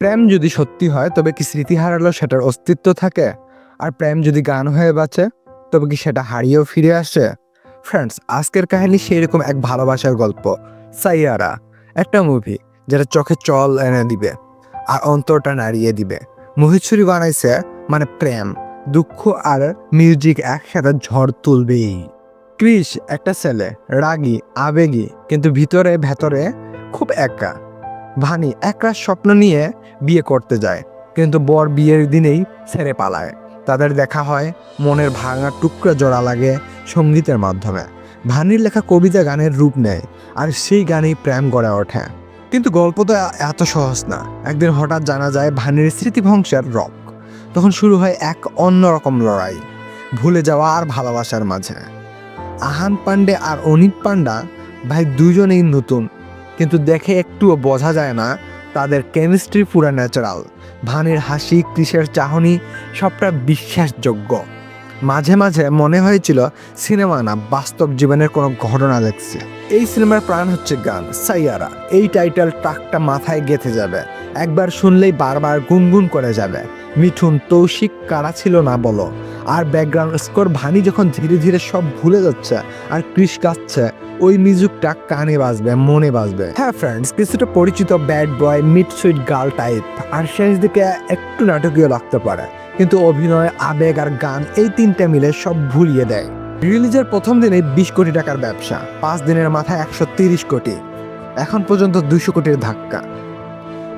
প্রেম যদি সত্যি হয় তবে কি স্মৃতি হারালেও সেটার অস্তিত্ব থাকে? আর প্রেম যদি গান হয়ে বাঁচে তবে কি সেটা হারিয়েও ফিরে আসে? ফ্রেন্ডস, আজকের কাহিনী সেরকম এক ভালোবাসার গল্প। সাইয়ারা, একটা মুভি যেটা চোখে জল এনে দিবে আর অন্তরটা নাড়িয়ে দিবে। মোহিত সুরি বানাইছে, মানে প্রেম, দুঃখ আর মিউজিক একসাথে ঝড় তুলবেই। ক্রিস একটা ছেলে, রাগী, আবেগী, কিন্তু ভেতরে খুব একা। ভানি একরাশ স্বপ্ন নিয়ে বিয়ে করতে যায়, কিন্তু বর বিয়ের দিনেই ছেড়ে পালায়। তাদের দেখা হয়, মনের ভাঙা টুকরা জোড়া লাগে সঙ্গীতের মাধ্যমে। ভানির লেখা কবিতা গানের রূপ নেয়, আর সেই গানেই প্রেম গড়ে ওঠে। কিন্তু গল্প তো এত সহজ না। একদিন হঠাৎ জানা যায় ভানির স্মৃতিভংশের রক। তখন শুরু হয় এক অন্যরকম লড়াই, ভুলে যাওয়া আর ভালোবাসার মাঝে। আহান পান্ডে আর অনিত পান্ডা ভাই দুজনেই নতুন, কিন্তু দেখে একটুও বোঝা যায় না তাদের কেমিস্ট্রি পুরা ন্যাচারাল। ভানির হাসি, ক্রিসের চাহনি, সবটা বিশ্বাসযোগ্য। মাঝে মাঝে মনে হয়েছিল সিনেমা না, বাস্তব জীবনের কোনো ঘটনা দেখছে। এই সিনেমার প্রাণ হচ্ছে গান সাইয়ারা। এই টাইটেল ট্রাকটা মাথায় গেঁথে যাবে, একবার শুনলেই বারবার গুনগুন করে যাবে। মিঠুন, তৌশিক কারা ছিল না বলো? আর ব্যাকগ্রাউন্ড স্কোর, ভানি যখন ধীরে ধীরে সব ভুলে যাচ্ছে আর ক্রিস গাচ্ছে, ওই মিউজিকটা কানে বাজবে, মনে বাজবে। হ্যাঁ ফ্রেন্ডস, কিছুটা পরিচিত bad boy, mid sweet girl type, আর শেষ দিকে একটু নাটকীয় লাগতে পারে, কিন্তু অভিনয়, আবেগ আর গান, এই তিনটা মিলে সব ভুলিয়ে দেয়। রিলিজের প্রথম দিনে 20 কোটি টাকার ব্যবসা, 5 দিনের মাথায় 130 কোটি, এখন পর্যন্ত 200 কোটির ধাক্কা।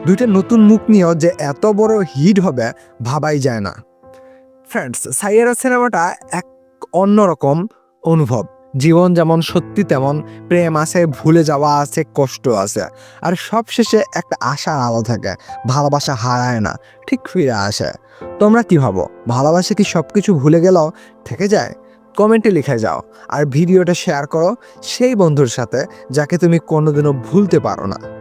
দুইটা নতুন মুখ নিয়েও যে এত বড় হিট হবে ভাবাই যায় না। ফ্রেন্ডস, সাইয়ারা সিনেমাটা এক অন্যরকম অনুভব। জীবন যেমন সত্যি তেমন প্রেম আছে, ভুলে যাওয়া আছে, কষ্ট আছে, আর সব শেষে একটা আশার আলো থাকে। ভালোবাসা হারায় না, ঠিক ফিরে আসে। তোমরা কি ভাবো, ভালোবাসা কি সব কিছু ভুলে গেলেও থেকে যায়? কমেন্টে লিখে যাও, আর ভিডিওটা শেয়ার করো সেই বন্ধুর সাথে যাকে তুমি কোনোদিনও ভুলতে পারো না।